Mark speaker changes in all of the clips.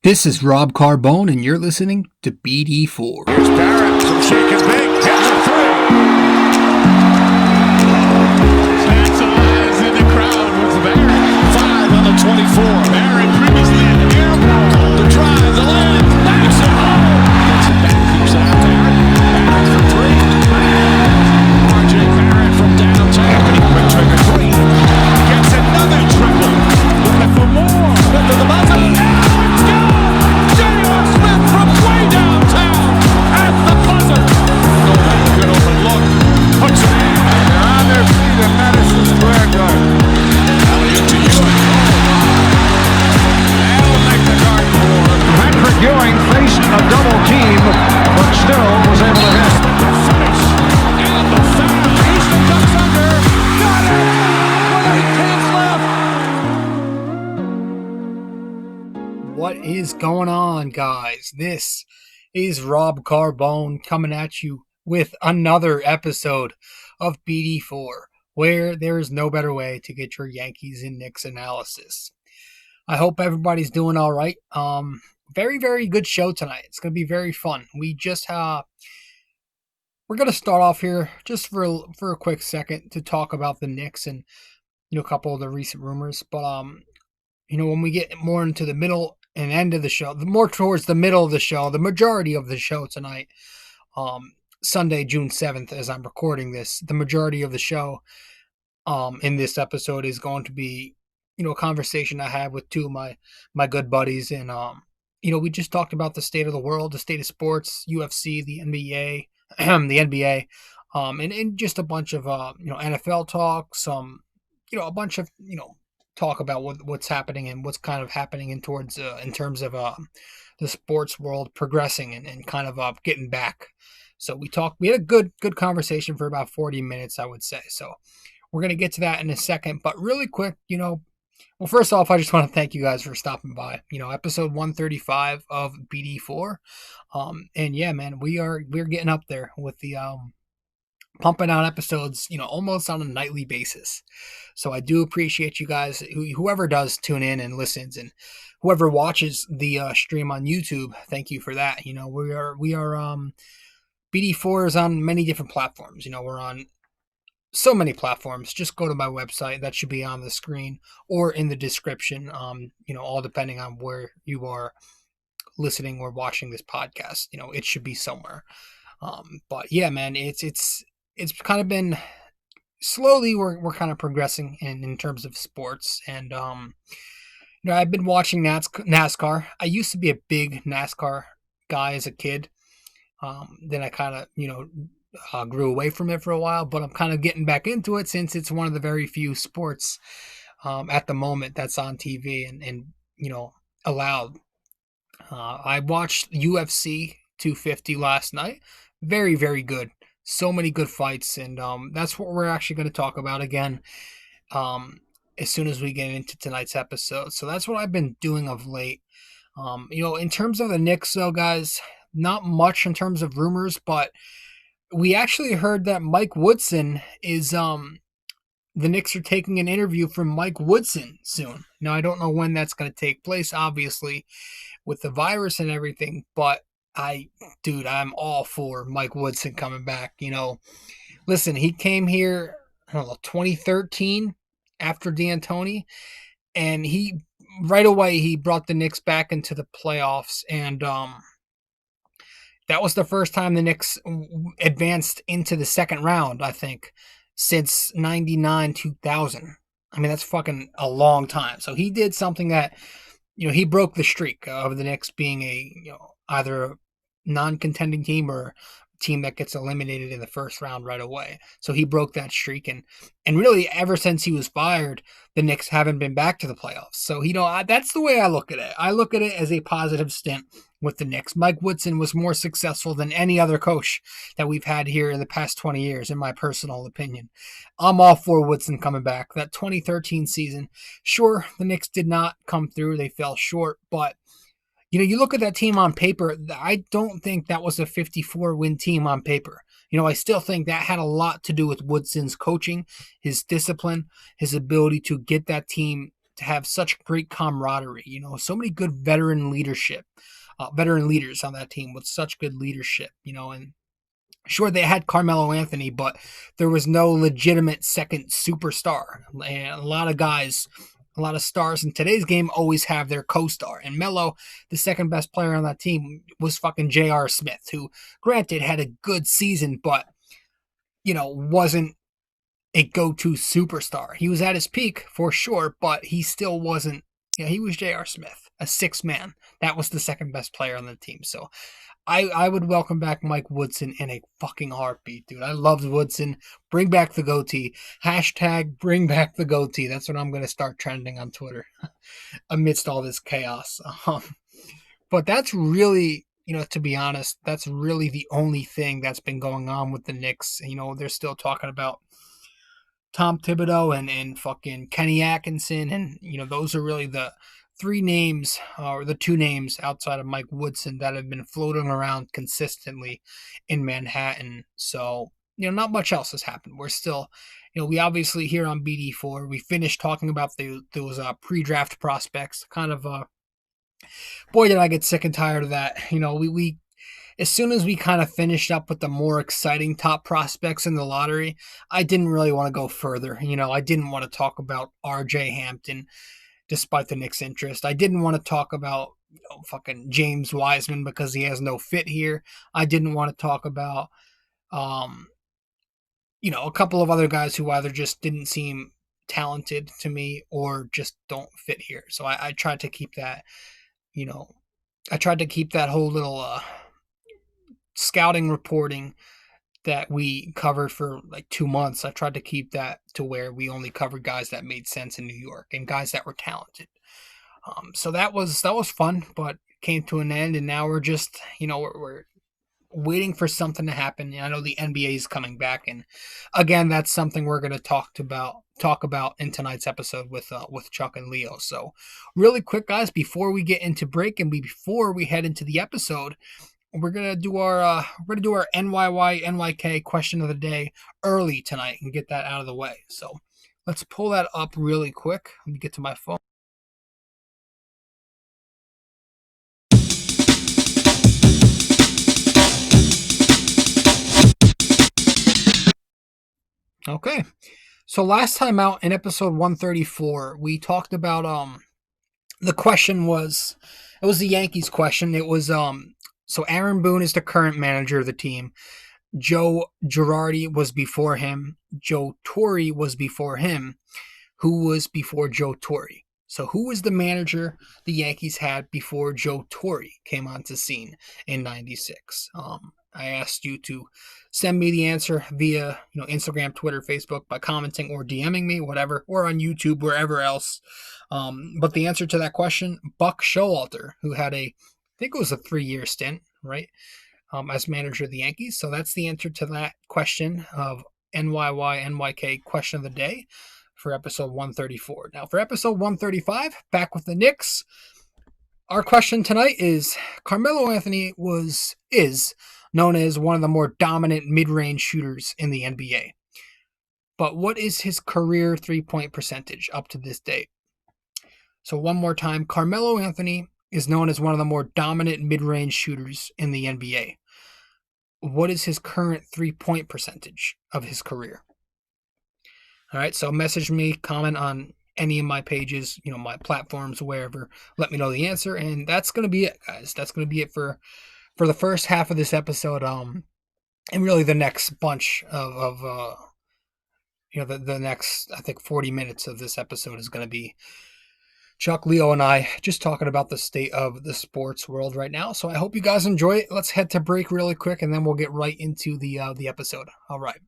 Speaker 1: This is Rob Carbone, and you're listening to BD4.
Speaker 2: Here's Barrett from shaking big. Hits a three. That's eyes in the crowd with Barrett. 5 on the 24. Barrett previously in the air ball. The drive, the land, backs it home. Gets it back, keeps it out Barrett. Barrett for three. RJ Barrett from downtown. Quick trigger three. Gets another triple. Looking for more. Smith to the buzzer. Now it's gone. J.R. Smith from way downtown at the buzzer. No way you could overlook. Puts it in. They're on their feet at Madison Square Garden. Elliott to Ewing. That'll make the Garden warm.
Speaker 3: Patrick Ewing faced a double team, but still was able to hit.
Speaker 2: The finish. And the foul. Houston comes under. Got it. 1 10 left.
Speaker 1: What is going on, guys? This is Rob Carbone coming at you with another episode of BD4, where there is no better way to get your Yankees and Knicks analysis. I hope everybody's doing all right. Very, very good show tonight. It's going to be very fun. We're going to start off here just for a quick second to talk about the Knicks and a couple of the recent rumors. But when we get more into the middle and end of the show, more towards the middle of the show, the majority of the show tonight, Sunday, June 7th, as I'm recording this, the majority of the show in this episode is going to be, a conversation I had with two of my good buddies. And, we just talked about the state of the world, the state of sports, UFC, the NBA, the NBA, and just a bunch of, NFL talk, some, a bunch of, talk about what's happening and what's kind of happening in terms of the sports world progressing and kind of getting back. So we had a good conversation for about 40 minutes, I would say. So we're going to get to that in a second, but really quick, well, first off, I just want to thank you guys for stopping by, episode 135 of BD4. And yeah, man, we're getting up there with the, pumping out episodes, almost on a nightly basis. So I do appreciate you guys, whoever does tune in and listens, and whoever watches the stream on YouTube. Thank you for that. We are BD4 is on many different platforms. We're on so many platforms. Just go to my website. That should be on the screen or in the description. All depending on where you are listening or watching this podcast. It should be somewhere. But yeah, man, it's kind of been slowly we're kind of progressing in terms of sports. And I've been watching NASCAR. I used to be a big NASCAR guy as a kid. Then I kind of grew away from it for a while, but I'm kind of getting back into it since it's one of the very few sports at the moment that's on TV and allowed. I watched UFC 250 last night. Very, very good. So many good fights, and that's what we're actually going to talk about again as soon as we get into tonight's episode. So that's what I've been doing of late. In terms of the Knicks, though, guys, not much in terms of rumors, but we actually heard that Mike Woodson is the Knicks are taking an interview from Mike Woodson soon. Now, I don't know when that's going to take place, obviously, with the virus and everything, but I'm all for Mike Woodson coming back. Listen, he came here, 2013 after D'Antoni, and right away he brought the Knicks back into the playoffs, and that was the first time the Knicks advanced into the second round, I think, since 99, 2000. I mean, that's fucking a long time. So he did something that, he broke the streak of the Knicks being either a non-contending team or a team that gets eliminated in the first round right away. So he broke that streak, and really ever since he was fired, the Knicks haven't been back to the playoffs. So, that's the way I look at it. I look at it as a positive stint with the Knicks. Mike Woodson was more successful than any other coach that we've had here in the past 20 years, in my personal opinion. I'm all for Woodson coming back. That 2013 season, sure, the Knicks did not come through. They fell short, but you look at that team on paper, I don't think that was a 54-win team on paper. I still think that had a lot to do with Woodson's coaching, his discipline, his ability to get that team to have such great camaraderie. So many good veteran leaders on that team with such good leadership. And sure, they had Carmelo Anthony, but there was no legitimate second superstar. And a lot of stars in today's game always have their co-star. And Melo, the second best player on that team, was fucking J.R. Smith, who, granted, had a good season, but, wasn't a go-to superstar. He was at his peak, for sure, but he still wasn't. He was J.R. Smith, a sixth man. That was the second best player on the team. So I would welcome back Mike Woodson in a fucking heartbeat, dude. I loved Woodson. Bring back the goatee. Hashtag bring back the goatee. That's what I'm going to start trending on Twitter amidst all this chaos. But that's really, to be honest, that's really the only thing that's been going on with the Knicks. They're still talking about Tom Thibodeau and fucking Kenny Atkinson. And, those are really the three names, or the two names outside of Mike Woodson, that have been floating around consistently in Manhattan. So, not much else has happened. We're still, we obviously here on BD4, we finished talking about those pre-draft prospects. Kind of, boy, did I get sick and tired of that. We as soon as we kind of finished up with the more exciting top prospects in the lottery, I didn't really want to go further. I didn't want to talk about R.J. Hampton, despite the Knicks' interest. I didn't want to talk about fucking James Wiseman because he has no fit here. I didn't want to talk about, a couple of other guys who either just didn't seem talented to me or just don't fit here. So I tried to keep that, whole little scouting reporting that we covered for like 2 months. I tried to keep that to where we only covered guys that made sense in New York and guys that were talented. So that was fun, but came to an end, and now we're just, we're waiting for something to happen. I know the NBA is coming back, and again, that's something we're going to talk about in tonight's episode with Chuk and Leo. So really quick, guys, before we get into break and before we head into the episode, we're gonna do our NYY NYK question of the day early tonight and get that out of the way. So let's pull that up really quick. Let me get to my phone. Okay, so last time out in episode 134, we talked about the question was, it was the Yankees question. It was so Aaron Boone is the current manager of the team. Joe Girardi was before him. Joe Torre was before him. Who was before Joe Torre? So who was the manager the Yankees had before Joe Torre came onto scene in '96? I asked you to send me the answer via Instagram, Twitter, Facebook by commenting or DMing me, whatever, or on YouTube, wherever else. But the answer to that question, Buck Showalter, who had I think it was a 3-year stint, right, as manager of the Yankees. So that's the answer to that question of NYY NYK question of the day for episode 134. Now for episode 135, back with the Knicks. Our question tonight is: Carmelo Anthony is known as one of the more dominant mid-range shooters in the NBA. But what is his career three-point percentage up to this date? So one more time, Carmelo Anthony is known as one of the more dominant mid-range shooters in the NBA. What is his current three-point percentage of his career? All right, so message me, comment on any of my pages, my platforms, wherever. Let me know the answer, and that's going to be it, guys. That's going to be it for the first half of this episode, and really the next bunch of the next, I think, 40 minutes of this episode is going to be Chuk, Leo, and I just talking about the state of the sports world right now. So I hope you guys enjoy it. Let's head to break really quick, and then we'll get right into the episode. All right.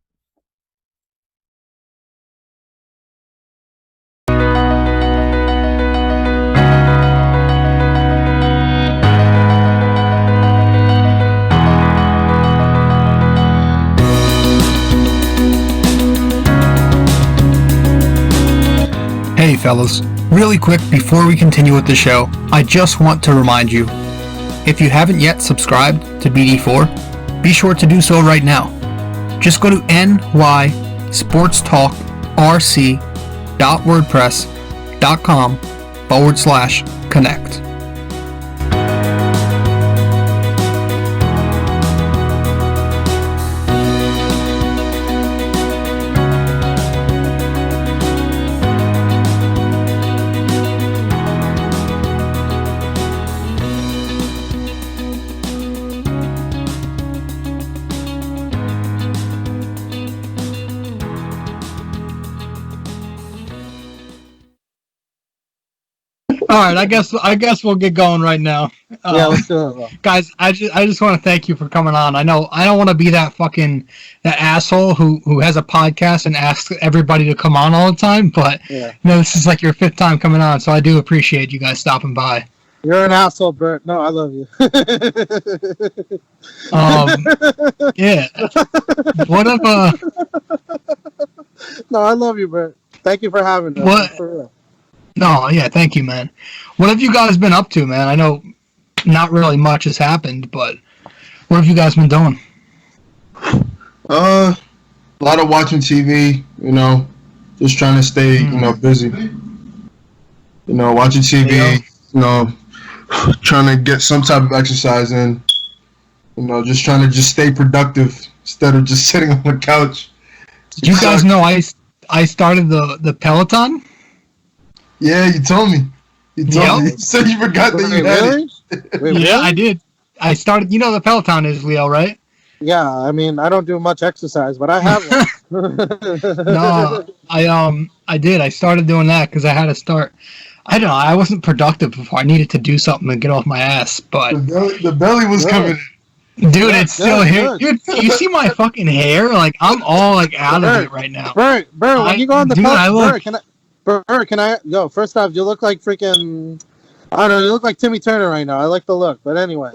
Speaker 1: Hey fellas, really quick before we continue with the show, I just want to remind you, if you haven't yet subscribed to BD4, be sure to do so right now. Just go to nysportstalkrc.wordpress.com BD4.com/connect. All right, I guess we'll get going right now.
Speaker 4: Yeah, let's do it, bro.
Speaker 1: Guys, I just want to thank you for coming on. I know I don't want to be that asshole who has a podcast and asks everybody to come on all the time, but this is like your 5th time coming on, so I do appreciate you guys stopping by.
Speaker 4: You're an asshole, Bert. No, I love you.
Speaker 1: Yeah. What if
Speaker 4: No, I love you, Bert. Thank you for having us.
Speaker 1: What?
Speaker 4: For real.
Speaker 1: No, yeah, thank you, man. What have you guys been up to, man? I know not really much has happened, but what have you guys been doing?
Speaker 5: A lot of watching TV, just trying to stay, busy. Watching TV, trying to get some type of exercise in, just trying to stay productive instead of just sitting on the couch.
Speaker 1: Did you guys know I started the Peloton?
Speaker 5: Yeah, you told me. You told me. You said you forgot that you had it.
Speaker 4: Wait,
Speaker 1: yeah, I did. I started. You know the Peloton is, Leo, right?
Speaker 4: Yeah, I mean, I don't do much exercise, but I have one.
Speaker 1: No, I did. I started doing that because I had to start. I don't know. I wasn't productive before. I needed to do something to get off my ass, but
Speaker 5: the belly was coming.
Speaker 1: Dude, it's still here. Dude, you see my fucking hair? Like I'm all like out of it right now.
Speaker 4: Bert, when you go on the
Speaker 1: Peloton,
Speaker 4: Bert, can I go? First off, you look like freaking. I don't know. You look like Timmy Turner right now. I like the look, but anyway.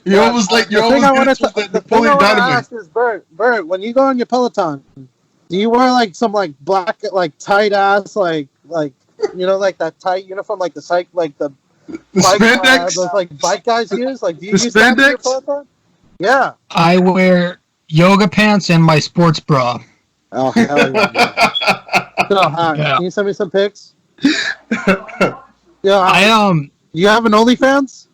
Speaker 5: You're almost like
Speaker 4: the thing I want to ask is, Bert, when you go on your Peloton, do you wear like some like black like tight ass like like that tight uniform like the bike
Speaker 5: spandex
Speaker 4: those like bike guys use? Like do you use
Speaker 5: spandex?
Speaker 4: that on your Peloton? Yeah.
Speaker 1: I wear yoga pants and my sports bra.
Speaker 4: Oh hell yeah! So hot.
Speaker 1: Yeah.
Speaker 4: Can you send me some pics? Yeah. You have an OnlyFans?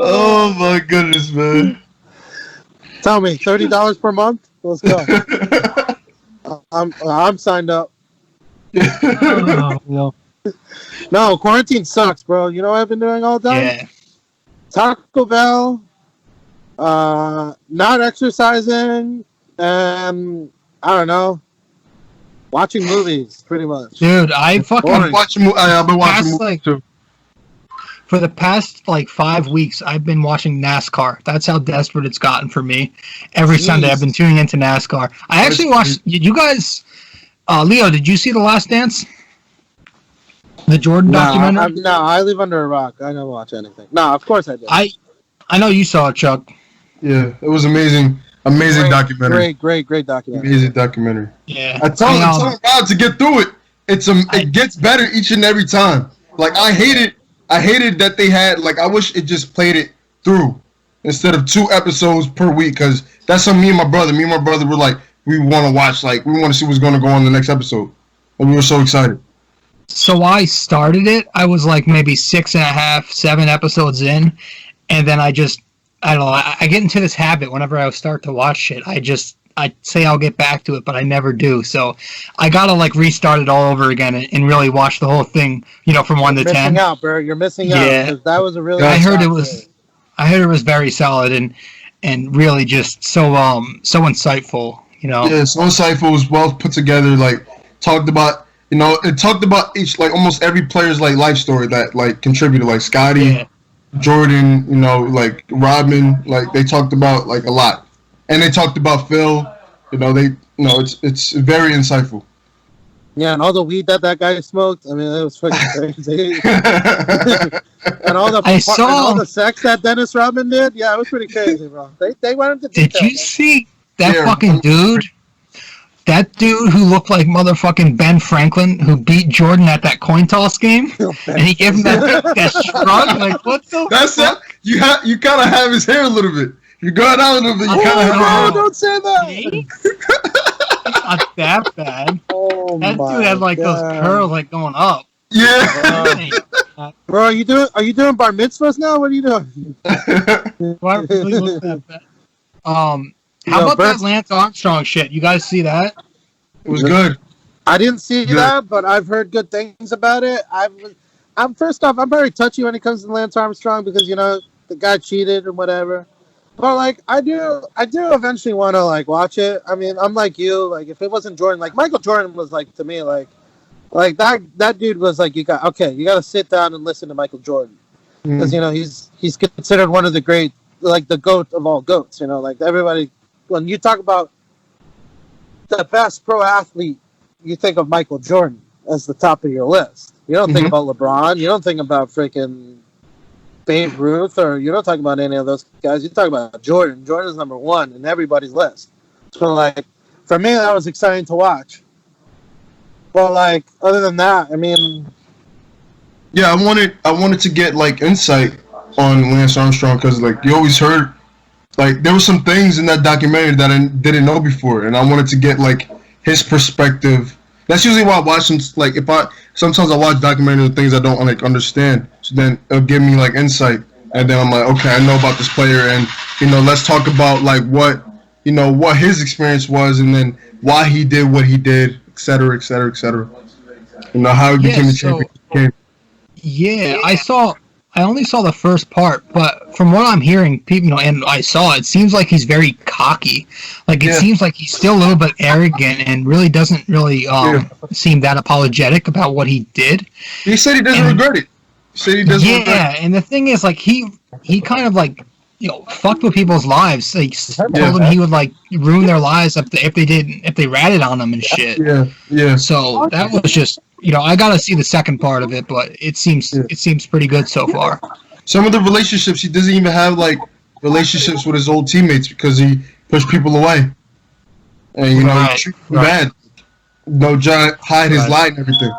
Speaker 5: Oh my goodness, man!
Speaker 4: Tell me, $30 per month? Let's go. I'm signed up.
Speaker 1: No.
Speaker 4: No, quarantine sucks, bro. You know what I've been doing all day?
Speaker 1: Yeah.
Speaker 4: Taco Bell, not exercising, and I don't know, watching movies, pretty much.
Speaker 1: Dude, I've been watching
Speaker 5: movies too.
Speaker 1: For the past 5 weeks, I've been watching NASCAR. That's how desperate it's gotten for me. Every Sunday, I've been tuning into NASCAR. I actually watched. You guys, Leo, did you see The Last Dance? The Jordan documentary?
Speaker 4: No, I live under a rock. I don't watch anything. No, of course I did.
Speaker 1: I know you saw it, Chuck.
Speaker 5: Yeah, it was amazing. Amazing documentary.
Speaker 4: Great documentary.
Speaker 5: Amazing documentary.
Speaker 1: Yeah.
Speaker 5: I tell God to get through it. It gets better each and every time. Like I hated that they had I wish it just played it through instead of 2 episodes per week because that's something me and my brother were like we want to watch we want to see what's going to go on the next episode and we were so excited.
Speaker 1: So I started it. I was maybe 6.5, 7 episodes in, and then I don't know. I get into this habit whenever I start to watch shit. I say I'll get back to it, but I never do. So I gotta restart it all over again and really watch the whole thing. From 1 to 10.
Speaker 4: Missing out, bro. You're missing out.
Speaker 1: Yeah,
Speaker 4: that was a really.
Speaker 1: I heard it was very solid and really just so insightful.
Speaker 5: Yeah, so insightful. It was well put together. Talked about. It talked about each almost every player's life story that contributed Scotty, Jordan, Rodman, they talked about a lot, and they talked about Phil. It's very insightful.
Speaker 4: Yeah, and all the weed that guy smoked. I mean, it was fucking crazy. and all the sex that Dennis Rodman did. Yeah, it was pretty crazy, bro. They went into detail.
Speaker 1: Did you see that fucking dude? That dude who looked like motherfucking Ben Franklin who beat Jordan at that coin toss game, and he gave him that shrug. What the?
Speaker 5: That's it. You gotta have his hair a little bit. You go down a little bit. You kind of
Speaker 4: no, don't say that.
Speaker 1: It's not that bad.
Speaker 4: Oh
Speaker 1: That
Speaker 4: my
Speaker 1: dude had like those
Speaker 4: God.
Speaker 1: curls like going up.
Speaker 5: Yeah.
Speaker 4: Bro, are you doing bar mitzvahs now? What are you doing?
Speaker 1: Why really look that bad? How
Speaker 4: Yo,
Speaker 1: about
Speaker 4: Bert-
Speaker 1: that Lance Armstrong shit? You guys see that?
Speaker 5: It was good.
Speaker 4: I didn't see
Speaker 5: Good.
Speaker 4: that, but I've heard good things about it. I'm first off, I'm very touchy when it comes to Lance Armstrong because the guy cheated and whatever. But like, I do eventually want to like watch it. I mean, I'm like you. Like, if it wasn't Jordan, like Michael Jordan was like to me like that dude was like you got to sit down and listen to Michael Jordan because he's considered one of the great, like the GOAT of all GOATs. Like everybody, when you talk about the best pro athlete, you think of Michael Jordan as the top of your list. You don't think about LeBron. You don't think about freaking Babe Ruth, or you don't talk about any of those guys. You talk about Jordan. Jordan's number one in everybody's list. So like, for me, that was exciting to watch. But like, other than that, I mean,
Speaker 5: Yeah, I wanted to get like insight on Lance Armstrong because like you always heard like there were some things in that documentary that I didn't know before, and I wanted to get like his perspective. That's usually why I watch some. Like sometimes I watch documentaries of things I don't like understand, so then it'll give me like insight, and then I'm like, okay, I know about this player, and let's talk about like what his experience was, and then why he did what he did, et cetera, et cetera, et cetera. How he became the champion.
Speaker 1: Yeah, I only saw the first part, but from what I'm hearing, people, and I saw, it seems like he's very cocky. Like it seems like he's still a little bit arrogant and really doesn't really seem that apologetic about what he did.
Speaker 5: He said he doesn't regret it. He said he doesn't regret it.
Speaker 1: Yeah, and the thing is, like he kind of like fucked with people's lives. Like told them he would like ruin their lives if they ratted on them and shit.
Speaker 5: Yeah.
Speaker 1: So that was just. I gotta see the second part of it, but it seems pretty good so far.
Speaker 5: Some of the relationships, he doesn't even have like relationships with his old teammates because he pushed people away, and he treated them bad. Trying to hide his lie and everything.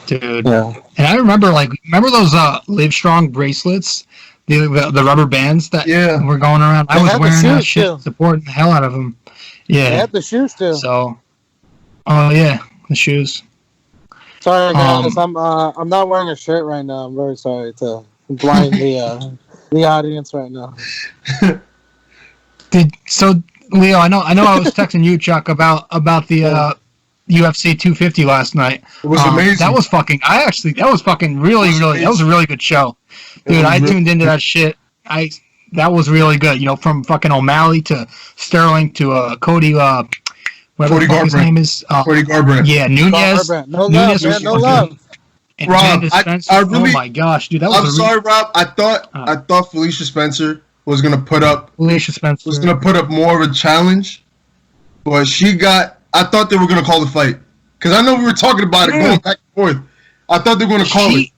Speaker 1: Dude, and I remember those Livestrong bracelets, the rubber bands that were going around. I was wearing that shit, supporting the hell out of them. Yeah,
Speaker 4: they had the shoes too.
Speaker 1: So, oh yeah. The shoes.
Speaker 4: Sorry guys, I'm not wearing a shirt right now. I'm very sorry to blind the audience right now.
Speaker 1: Leo, I know I was texting you, Chuck, about the UFC 250 last night.
Speaker 5: It was amazing.
Speaker 1: That was fucking really that was a really good show. Dude, I tuned into that shit. That was really good. From fucking O'Malley to Sterling to Cody whatever the fuck his name is.
Speaker 5: Cody Garbrandt.
Speaker 1: Yeah, Nunez.
Speaker 4: No love.
Speaker 1: And
Speaker 5: Rob,
Speaker 1: I really, oh my gosh, dude, that was.
Speaker 5: I'm sorry, Rob. I thought Felicia Spencer was gonna put up more of a challenge, but I thought they were gonna call the fight because I know we were talking about it going back and forth. I thought they were gonna call it.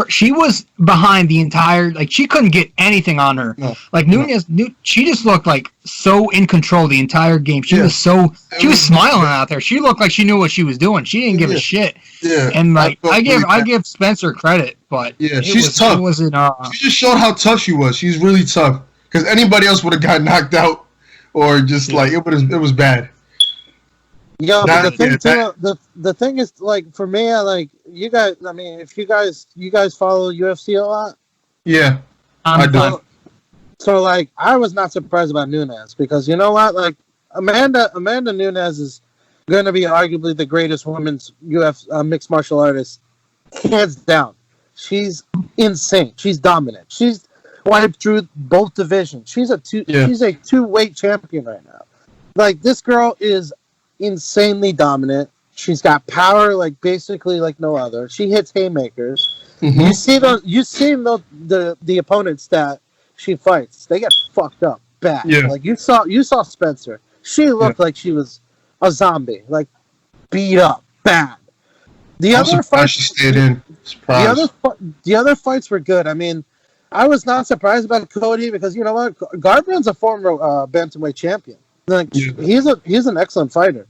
Speaker 1: She was behind the entire, like she couldn't get anything on her. No, like Nunez, she just looked like so in control the entire game. She was smiling out there. She looked like she knew what she was doing. She didn't give a shit. Yeah, and like I give Spencer credit, but
Speaker 5: she's tough. She just showed how tough she was. She's really tough because anybody else would have got knocked out or just like it was bad.
Speaker 4: Yeah, but the thing is, like, for me, like, you guys, I mean, if you guys follow UFC a lot?
Speaker 5: Yeah, I do.
Speaker 4: So, like, I was not surprised about Nunez because, you know what? Like, Amanda Nunez is going to be arguably the greatest women's mixed martial artist, hands down. She's insane. She's dominant. She's wiped through both divisions. She's a two-weight champion right now. Like, this girl is insanely dominant. She's got power like basically like no other. She hits haymakers. Mm-hmm. You see the opponents that she fights. They get fucked up bad. Yeah. Like you saw Spencer. She looked like she was a zombie, like beat up bad. The other fights she stayed in. The other fights were good. I mean, I was not surprised about Cody because you know what, Garbrandt's a former bantamweight champion. Like he's an excellent fighter.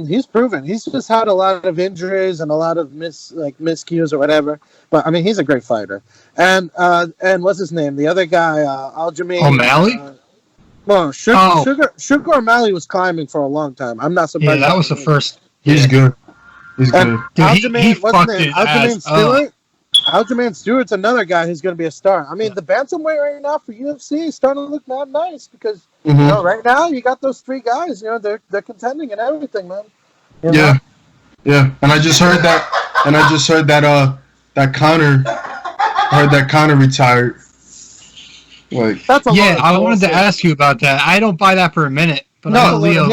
Speaker 4: He's proven. He's just had a lot of injuries and a lot of miscues or whatever. But I mean, he's a great fighter. And what's his name? The other guy, Aljamain.
Speaker 1: O'Malley?
Speaker 4: Well,
Speaker 1: Oh,
Speaker 4: Sugar O'Malley was climbing for a long time. I'm not
Speaker 1: yeah,
Speaker 4: surprised.
Speaker 1: that was the first.
Speaker 5: He's good. He's
Speaker 4: And
Speaker 5: good.
Speaker 1: Dude, he
Speaker 4: Aljamain, what's
Speaker 1: fucked
Speaker 4: his name?
Speaker 1: his ass
Speaker 4: Aljamain Stewart. Aljamain Stewart's another guy who's going to be a star. I mean, the bantamweight right now for UFC is starting to look not nice because right now you got those three guys. They're contending and everything, man.
Speaker 5: Yeah. Yeah. And I just heard that. And I just heard that. That Connor. I heard that Connor retired. Like.
Speaker 4: That's a
Speaker 1: Yeah,
Speaker 4: lot of
Speaker 1: I wanted to
Speaker 4: bullshit.
Speaker 1: ask you about that. I don't buy that for a minute. But I know Leo.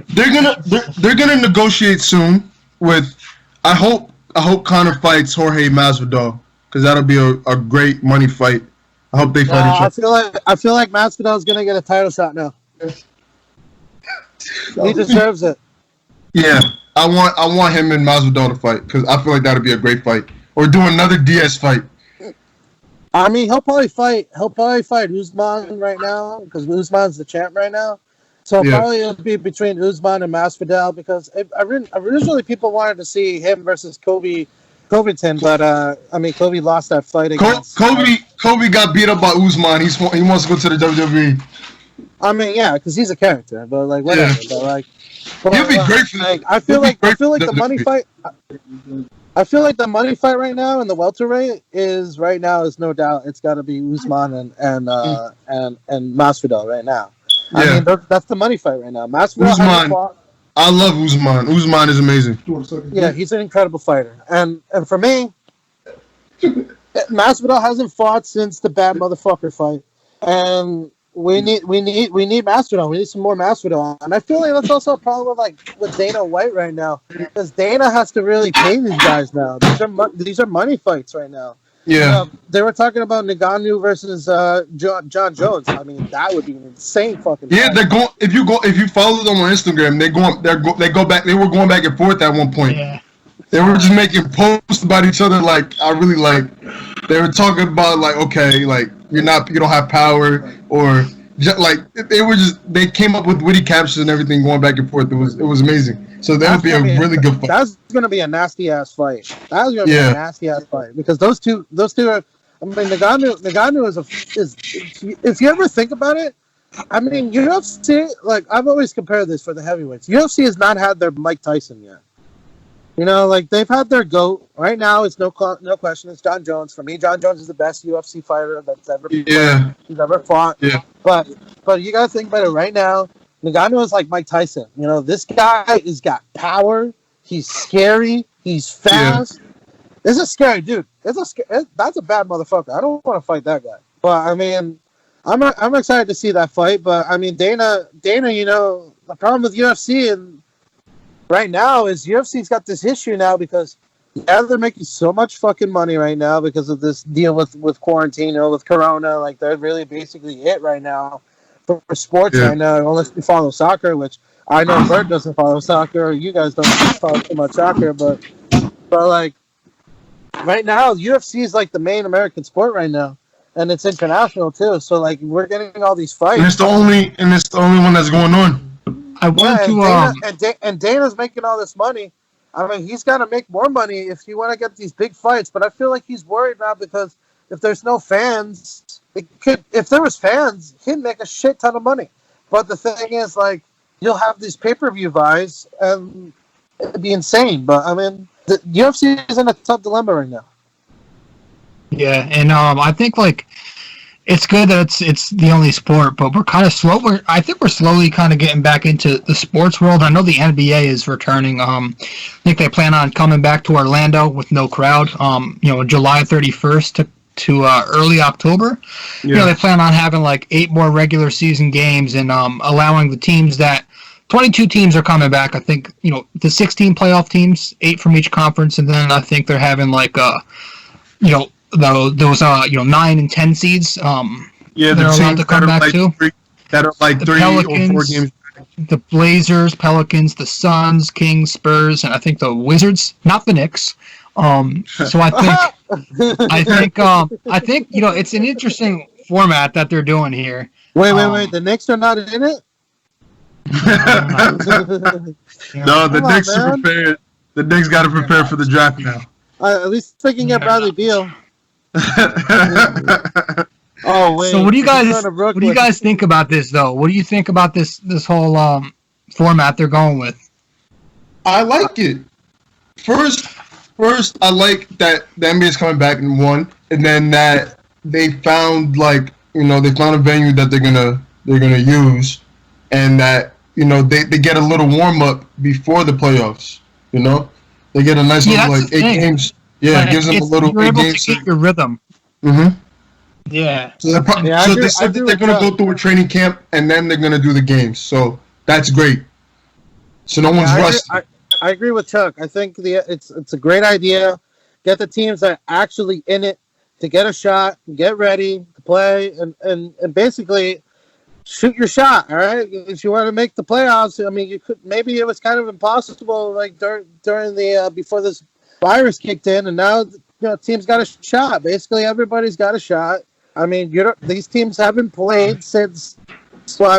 Speaker 5: They're gonna negotiate soon with. I hope Connor fights Jorge Masvidal because that'll be a great money fight. I hope they fight each other.
Speaker 4: I feel like Masvidal's gonna get a title shot now. He deserves it.
Speaker 5: Yeah, I want him and Masvidal to fight because I feel like that'll be a great fight. Or do another Diaz fight.
Speaker 4: I mean, he'll probably fight Usman right now because Usman's the champ right now. So probably it'll be between Usman and Masvidal because originally people wanted to see him versus Covington, but I mean Kobe lost that fight against.
Speaker 5: Kobe got beat up by Usman. He wants to go to the WWE.
Speaker 4: I mean, yeah, because he's a character, but like whatever.
Speaker 5: Yeah.
Speaker 4: But like,
Speaker 5: He'll be great for
Speaker 4: like, I feel like the money fight. I feel like the money fight right now in the welterweight is no doubt it's got to be Usman and Masvidal right now.
Speaker 5: Yeah.
Speaker 4: I mean that's the money fight right now. Masvidal
Speaker 5: Usman. I love Usman. Usman is amazing.
Speaker 4: Yeah, he's an incredible fighter, and for me, Masvidal hasn't fought since the bad motherfucker fight, and we need Masvidal. We need some more Masvidal, and I feel like that's also a problem with Dana White right now, because Dana has to really pay these guys now. These are money fights right now.
Speaker 5: Yeah.
Speaker 4: They were talking about Ngannou versus John Jones. I mean, that would be an insane fucking.
Speaker 5: Yeah,
Speaker 4: fight.
Speaker 5: they're going. If you follow them on Instagram, they go back. They were going back and forth at one point.
Speaker 1: Yeah.
Speaker 5: They were just making posts about each other. Like I really like. They were talking about like, okay, like you don't have power, or just, like they came up with witty captions and everything going back and forth. It was amazing. So that would be a really good fight.
Speaker 4: That's gonna be a nasty ass fight. That's gonna be a nasty ass fight because those two are. I mean, Ngannou is if you ever think about it. I mean, UFC, like I've always compared this for the heavyweights. UFC has not had their Mike Tyson yet. Like they've had their GOAT. Right now, it's no question. It's John Jones. For me, John Jones is the best UFC fighter that's ever he's ever fought.
Speaker 5: Yeah.
Speaker 4: But you gotta think about it right now. Ngannou is like Mike Tyson. This guy has got power. He's scary. He's fast. Yeah. This is a scary dude. That's a bad motherfucker. I don't want to fight that guy. But I mean, I'm excited to see that fight. But I mean, Dana, the problem with UFC and right now is UFC's got this issue now because they're making so much fucking money right now because of this deal with quarantine, with Corona. Like they're really basically it right now for sports right now, unless you follow soccer, which I know Bert doesn't follow soccer, or you guys don't follow too much soccer, but like right now, UFC is like the main American sport right now, and it's international too. So like we're getting all these fights,
Speaker 5: and it's the only one that's going on.
Speaker 1: I want
Speaker 4: and Dana's making all this money. I mean, he's got to make more money if you want to get these big fights. But I feel like he's worried now because if there's no fans, if there was fans, he'd make a shit ton of money. But the thing is, like, you'll have these pay-per-view buys, and it'd be insane. But I mean, the UFC is in a tough dilemma right now.
Speaker 1: Yeah, and I think like it's good that it's the only sport, but we're kind of slow. I think we're slowly kind of getting back into the sports world. I know the NBA is returning. I think they plan on coming back to Orlando with no crowd. July 31st to early October.
Speaker 5: Yeah.
Speaker 1: They plan on having like 8 more regular season games and allowing the teams 22 teams are coming back. I think the 16 playoff teams, 8 from each conference, and then I think they're having like those 9 and 10 seeds.
Speaker 5: They're
Speaker 1: allowed to come back too.
Speaker 5: That are like 3 or 4 games.
Speaker 1: The Blazers, Pelicans, the Suns, Kings, Spurs, and I think the Wizards, not the Knicks. So I think it's an interesting format that they're doing here.
Speaker 4: Wait, the Knicks are not in it?
Speaker 5: No, the
Speaker 4: Come on,
Speaker 5: Knicks are
Speaker 4: man.
Speaker 5: prepared. The Knicks got to prepare for the draft now.
Speaker 4: At least they can get Bradley Beal. Oh wait.
Speaker 1: So what do you
Speaker 4: he's going
Speaker 1: guys
Speaker 4: to
Speaker 1: what do you
Speaker 4: Brooklyn.
Speaker 1: guys think about this though? What do you think about this whole format they're going with?
Speaker 5: I like it. First, I like that the NBA is coming back in one, and then that they found they found a venue that they're gonna use, and that they get a little warm up before the playoffs. They get a nice little
Speaker 1: that's the
Speaker 5: 8
Speaker 1: thing.
Speaker 5: games. Yeah, it gives them a little
Speaker 1: you're
Speaker 5: 8
Speaker 1: able
Speaker 5: games.
Speaker 1: to get your rhythm.
Speaker 5: Mm-hmm.
Speaker 1: Yeah.
Speaker 5: So, they said that they're going to go through a training camp and then they're going to do the games. So that's great. So no one's rusty.
Speaker 4: I agree with Chuck. I think it's a great idea. Get the teams that are actually in it to get a shot, get ready to play, and basically shoot your shot. All right, if you want to make the playoffs, I mean, you could. Maybe it was kind of impossible, like during the before this virus kicked in, and now teams got a shot. Basically, everybody's got a shot. I mean, these teams haven't played since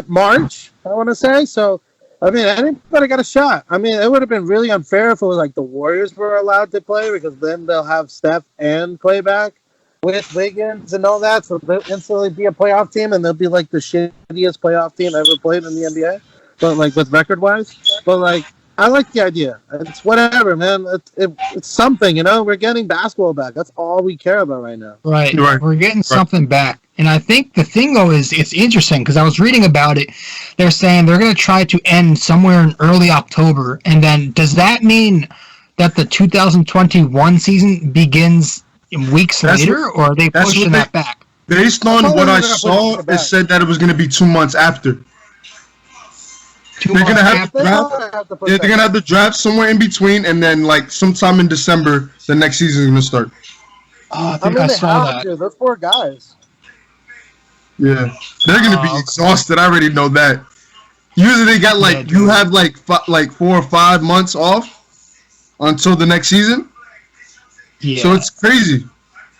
Speaker 4: March, I want to say. So, I mean, anybody got a shot. I mean, it would have been really unfair if it was like the Warriors were allowed to play, because then they'll have Steph and Clay back with Wiggins and all that. So they'll instantly be a playoff team, and they'll be like the shittiest playoff team ever played in the NBA, but like with record-wise. But like, I like the idea. It's whatever, man. It's something, We're getting basketball back. That's all we care about right now.
Speaker 1: Right. We're getting something back. And I think the thing, though, is it's interesting because I was reading about it. They're saying they're going to try to end somewhere in early October. And then does that mean that the 2021 season begins weeks later, or are they pushing that back?
Speaker 5: Based on what I saw, it said that it was going to be 2 months after. They're going to have the draft. They're going to have the draft somewhere in between, and then like sometime in December, the next season is going to start.
Speaker 1: Oh, I think I saw that.
Speaker 4: Those 4 guys.
Speaker 5: Yeah, they're going to be exhausted. I already know that. Usually they got you have like 4 or 5 months off until the next season. Yeah. So it's crazy.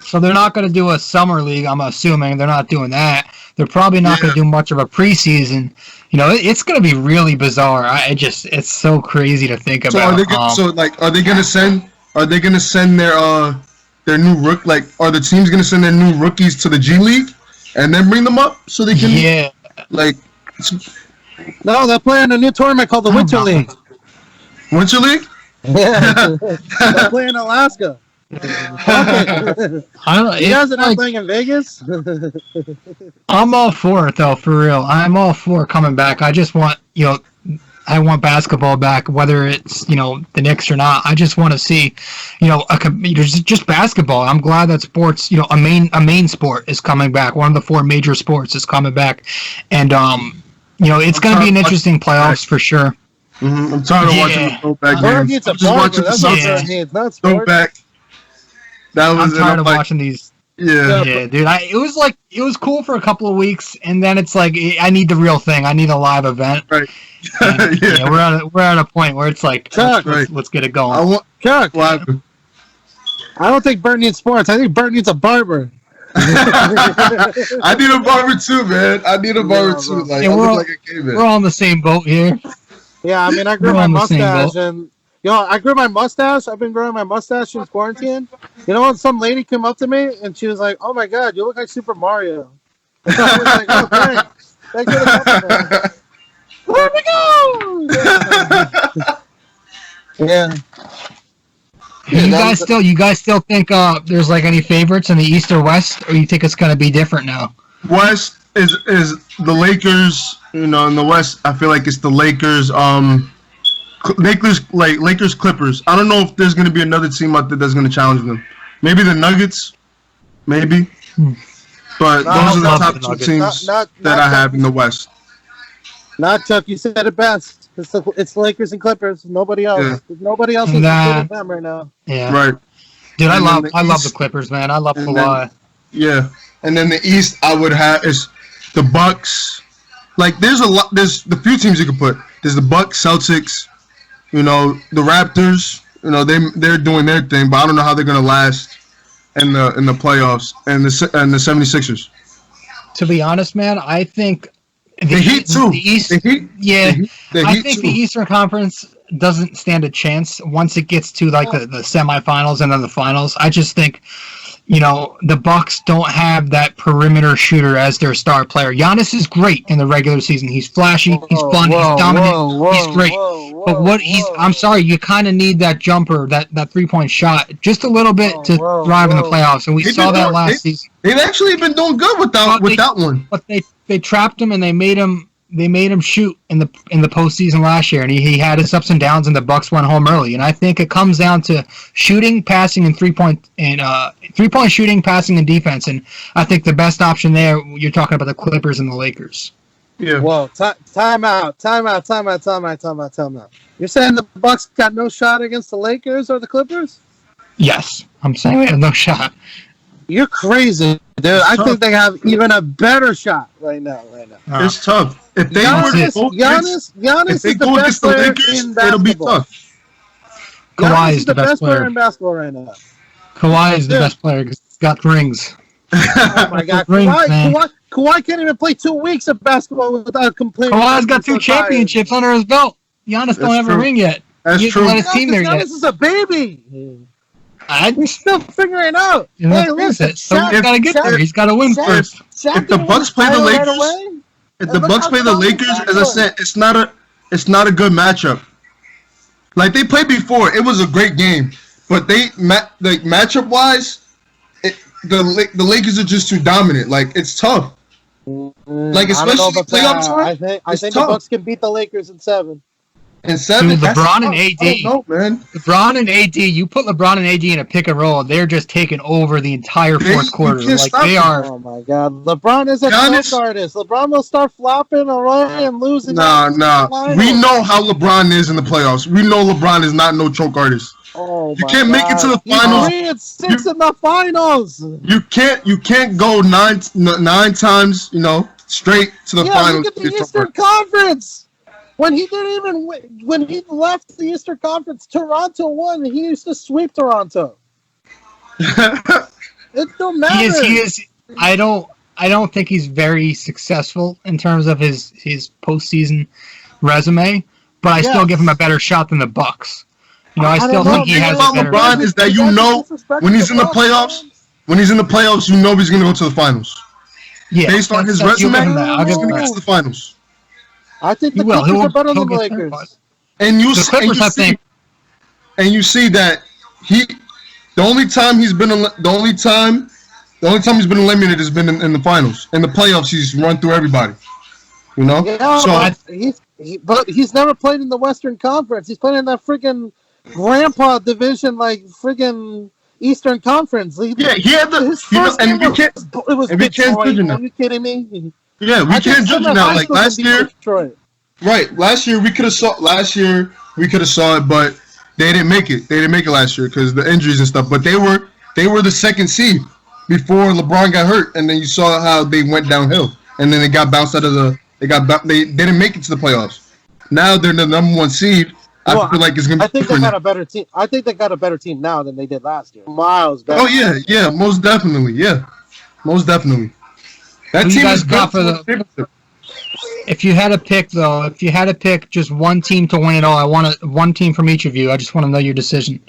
Speaker 1: So they're not going to do a summer league. I'm assuming they're not doing that. They're probably not going to do much of a prepreseason. It's going to be really bizarre. It's so crazy to think about.
Speaker 5: Are they going to send? Are they going to send their new rook? Like, are the teams going to send their new rookies to the G League and then bring them up so they can?
Speaker 1: Yeah.
Speaker 4: No, they're playing a new tournament called the Winter League.
Speaker 5: Winter League?
Speaker 4: Yeah. They're playing Alaska. I don't know. You guys are not playing in Vegas?
Speaker 1: I'm all for it, though, for real. I'm all for coming back. I just want, I want basketball back, whether it's, the Knicks or not. I just want to see, just basketball. I'm glad that sports, a main sport is coming back. One of the 4 major sports is coming back. And, it's going to be an interesting playoffs for sure.
Speaker 5: Mm-hmm. I'm tired of watching the throwback games. I'm just watching the throwback.
Speaker 1: I'm tired of watching these.
Speaker 5: Yeah,
Speaker 1: dude. It was cool for a couple of weeks, and then it's like I need the real thing. I need a live event.
Speaker 5: Right.
Speaker 1: And, we're at a point where it's like let's get it going.
Speaker 4: I don't think Bert needs sports. I think Bert needs a barber.
Speaker 5: I need a barber too, man. I need a barber too. Like,
Speaker 1: we're all in the same boat here.
Speaker 4: Yeah, I mean, I grew my mustache, and I grew my mustache. I've been growing my mustache since quarantine. When some lady came up to me and she was like, "Oh my God, you look like Super Mario." And I was like, "Oh, thanks. Thanks for the compliment." There we go. Yeah.
Speaker 1: You guys still think there's like any favorites in the East or West, or you think it's gonna be different now?
Speaker 5: West is the Lakers. In the West, I feel like it's the Lakers. Lakers Clippers. I don't know if there's gonna be another team out there that's gonna challenge them. Maybe the Nuggets. Maybe. But those are the top 2 teams that I have in the West.
Speaker 4: Not Chuck. You said it best. It's Lakers and Clippers. Nobody else. Yeah. Nobody else is as good as them right now.
Speaker 1: Yeah.
Speaker 5: Right.
Speaker 1: Dude, I love the Clippers, man. I love Kawhi.
Speaker 5: Yeah. And then the East, I would have is the Bucks. Like, there's the few teams you could put. There's the Bucks, Celtics, the Raptors. They're doing their thing, but I don't know how they're gonna last in the playoffs. And the 76ers.
Speaker 1: To be honest, man, I think
Speaker 5: The Heat too.
Speaker 1: The East,
Speaker 5: The Heat.
Speaker 1: yeah.
Speaker 5: The
Speaker 1: I
Speaker 5: Heat
Speaker 1: think
Speaker 5: too.
Speaker 1: the Eastern Conference doesn't stand a chance once it gets to like the semifinals and then the finals. I just think, the Bucks don't have that perimeter shooter as their star player. Giannis is great in the regular season. He's flashy, he's fun, he's dominant, he's great. But I'm sorry, you kind of need that jumper, that 3-point shot, just a little bit to thrive in the playoffs. And we saw that last season.
Speaker 5: They've actually been doing good with that one.
Speaker 1: But they trapped him and they made him shoot in the postseason last year, and he had his ups and downs, and the Bucks went home early. And I think it comes down to shooting, passing, and 3-point shooting, passing, and defense. And I think the best option there, you're talking about the Clippers and the Lakers.
Speaker 5: Yeah.
Speaker 4: Whoa! Time out! You're saying the Bucks got no shot against the Lakers or the Clippers?
Speaker 1: Yes, I'm saying we have no shot.
Speaker 4: You're crazy, dude. I think they have even a better shot right now.
Speaker 5: It's tough. If they
Speaker 4: Giannis is the best player in basketball.
Speaker 5: It'll be tough.
Speaker 1: Kawhi is the best
Speaker 4: player in basketball right now.
Speaker 1: Kawhi is the best player because he's got rings.
Speaker 4: Oh my God, Kawhi can't even play 2 weeks of basketball without complaining.
Speaker 1: Kawhi's got 2 championships under his belt. Giannis don't have a ring yet.
Speaker 5: That's true.
Speaker 1: Let his team there yet.
Speaker 4: Giannis is a baby.
Speaker 1: We're
Speaker 4: still figuring it out.
Speaker 1: Hey, listen, he's got to get there. He's got to win first.
Speaker 5: If the Bucks play the Lakers, as I said, it's not a good matchup. Like they played before, it was a great game, but matchup wise, the Lakers are just too dominant. Like it's tough. Like especially playoff time.
Speaker 4: I think the Bucks can beat the Lakers in 7.
Speaker 5: And 7.
Speaker 1: Dude, LeBron and AD.
Speaker 5: No, man.
Speaker 1: LeBron and AD. You put LeBron and AD in a pick and roll, they're just taking over the entire fourth quarter. Like they are.
Speaker 4: Oh my God, LeBron is a choke artist. LeBron will start flopping away and losing.
Speaker 5: Nah. We know how LeBron is in the playoffs. We know LeBron is not no choke artist.
Speaker 4: Oh
Speaker 5: you can't make it to the finals.
Speaker 4: He's 3-6 in the finals.
Speaker 5: You can't go nine times, straight to the finals.
Speaker 4: Look at the Eastern Conference. When he left the Eastern Conference, Toronto won. He used to sweep Toronto. It don't matter.
Speaker 1: He is. I don't think he's very successful in terms of his postseason resume, but I still give him a better shot than the Bucks. I still think he has a better.
Speaker 5: LeBron is that when he's in the playoffs, he's going to go to the finals.
Speaker 1: Yeah,
Speaker 5: based on his resume, he's going to get to the finals.
Speaker 4: I think the Clippers are better than the Lakers.
Speaker 5: And you see that the only time he's been eliminated has been in the finals. In the playoffs, he's run through everybody.
Speaker 4: Yeah, but he's never played in the Western Conference. He's playing in that freaking grandpa division, like freaking Eastern Conference.
Speaker 5: He had it was Detroit. Are you kidding me? Yeah, we can't judge it now. Like last year, right? Last year we could have saw. It, but they didn't make it. They didn't make it last year because the injuries and stuff. But they were the second seed before LeBron got hurt, and then you saw how they went downhill, and then they got bounced out of the. They didn't make it to the playoffs. Now they're the number 1 seed. I feel like it's gonna be.
Speaker 4: I think they got a better team. I think they got a better team now than they did last year. Miles better.
Speaker 5: Oh yeah, most definitely, That team is good for the.
Speaker 1: If you had to pick just one team to win it all, I want one team from each of you. I just want to know your decision.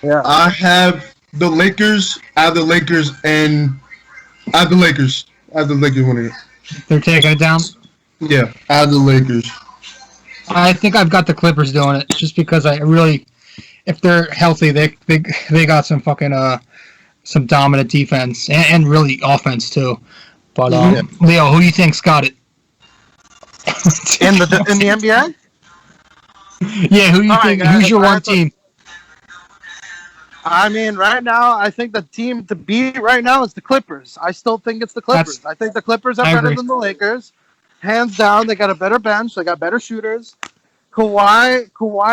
Speaker 4: Yeah.
Speaker 5: I have the Lakers. I have the Lakers winning it.
Speaker 1: They're taking it down?
Speaker 5: Yeah, I have the Lakers.
Speaker 1: I think I've got the Clippers doing it just because if they're healthy, they got some fucking some dominant defense and really offense too. But Leo, who do you think's got it?
Speaker 4: In the NBA?
Speaker 1: Yeah, who do you think? Who's your one team?
Speaker 4: I mean, right now, I think the team to beat right now is the Clippers. I still think it's the Clippers. I think the Clippers are better than the Lakers. Hands down, they got a better bench. They got better shooters. Kawhi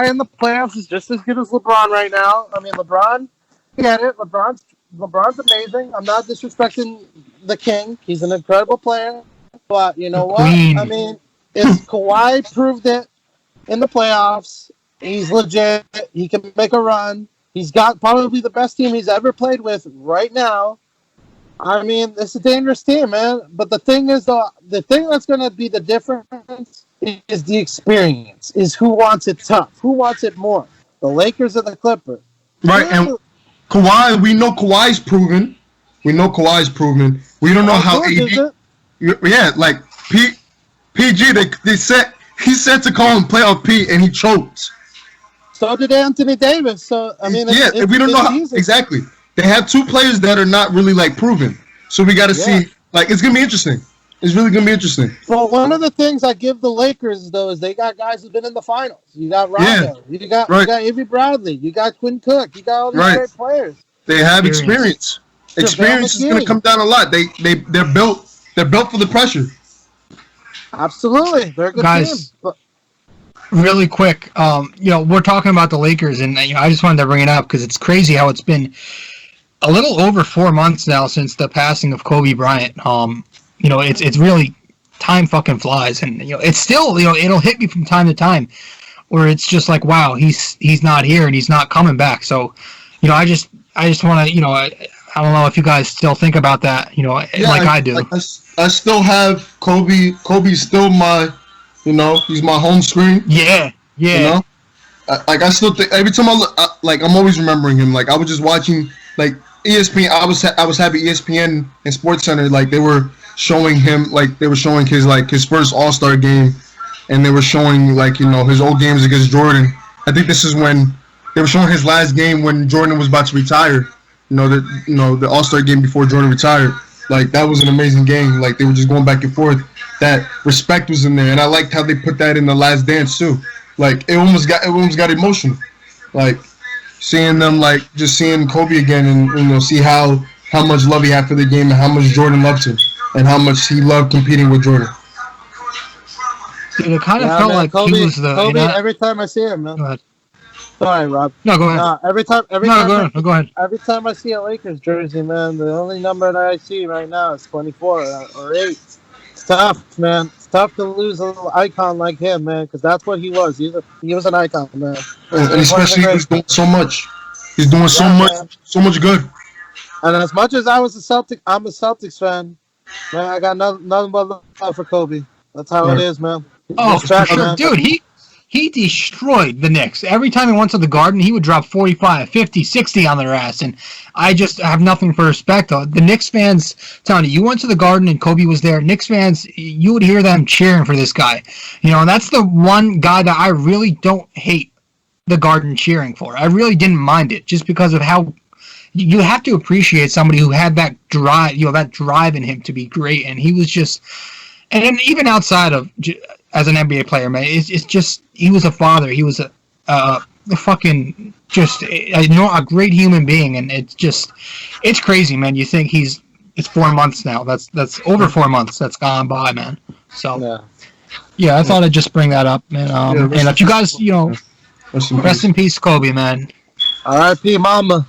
Speaker 4: in the playoffs is just as good as LeBron right now. I mean, LeBron, get it. LeBron's amazing. I'm not disrespecting the king. He's an incredible player. But you know what? I mean, Kawhi proved it in the playoffs. He's legit. He can make a run. He's got probably the best team he's ever played with right now. I mean, it's a dangerous team, man. But the thing is, the thing that's going to be the difference is the experience. Is who wants it tough? Who wants it more? The Lakers or the Clippers?
Speaker 5: Right, and Kawhi, we know Kawhi's proven. We don't know how AD. Yeah, like PG, he said to call him playoff P, and he choked.
Speaker 4: So did Anthony Davis. So I mean,
Speaker 5: we don't know how, exactly. They have two players that are not really like proven, so we got to see. Like, it's gonna be interesting. It's really gonna be interesting.
Speaker 4: Well, one of the things I give the Lakers though is they got guys who've been in the finals. You got Rondo, you got Avery Bradley, you got Quinn Cook, you got all these great players.
Speaker 5: They have experience. Experience is gonna come down a lot. They're built for the pressure.
Speaker 4: Absolutely, they're a good
Speaker 1: guys.
Speaker 4: team.
Speaker 1: Really quick, we're talking about the Lakers, and I just wanted to bring it up because it's crazy how it's been a little over 4 months now since the passing of Kobe Bryant. It's really, time fucking flies, and it's still, it'll hit me from time to time where it's just like, wow, he's not here and he's not coming back. So, I just want to, I don't know if you guys still think about that, I do.
Speaker 5: I still have Kobe. Kobe's still my, he's my home screen.
Speaker 1: Yeah.
Speaker 5: I still think every time I look, I'm always remembering him. Like, I was just watching, like, ESPN. I was happy ESPN and SportsCenter, like, they were showing him, like, they were showing his first All-Star game, and they were showing, like, his old games against Jordan. I think this is when they were showing his last game when Jordan was about to retire. The All-Star game before Jordan retired. Like, that was an amazing game. Like, they were just going back and forth. That respect was in there, and I liked how they put that in The Last Dance too. Like, it almost got emotional. Like, seeing them, like, just seeing Kobe again, and see how much love he had for the game, and how much Jordan loved him, and how much he loved competing with Jordan.
Speaker 1: Dude, it kind of felt like
Speaker 4: Kobe,
Speaker 1: he was the.
Speaker 4: Kobe, every time I see him, man.
Speaker 1: Go ahead.
Speaker 4: Sorry, Rob.
Speaker 1: No, go ahead. Go ahead.
Speaker 4: Every time I see a Lakers jersey, man, the only number that I see right now is 24 or 8. It's tough, man. It's tough to lose a little icon like him, man, because that's what he was. He was an icon, man.
Speaker 5: And especially he's doing so much. He's doing so much good.
Speaker 4: And as much as I'm a Celtics fan, man, I got nothing but love for Kobe. That's how it is, man.
Speaker 1: Oh, for sure. Dude, he destroyed the Knicks. Every time he went to the Garden, he would drop 45, 50, 60 on their ass, and I just have nothing for respect. The Knicks fans, telling you went to the Garden and Kobe was there. Knicks fans, you would hear them cheering for this guy. And that's the one guy that I really don't hate the Garden cheering for. I really didn't mind it just because of how you have to appreciate somebody who had that drive, that drive in him to be great, and he was just, and then even outside of as an NBA player, man, it's just he was a father. He was a fucking just a great human being, and it's crazy, man. You think it's 4 months now. That's over 4 months that's gone by, man. So yeah, I thought I'd just bring that up, man. And if you guys, rest in peace, Kobe, man.
Speaker 4: R.I.P. Mama.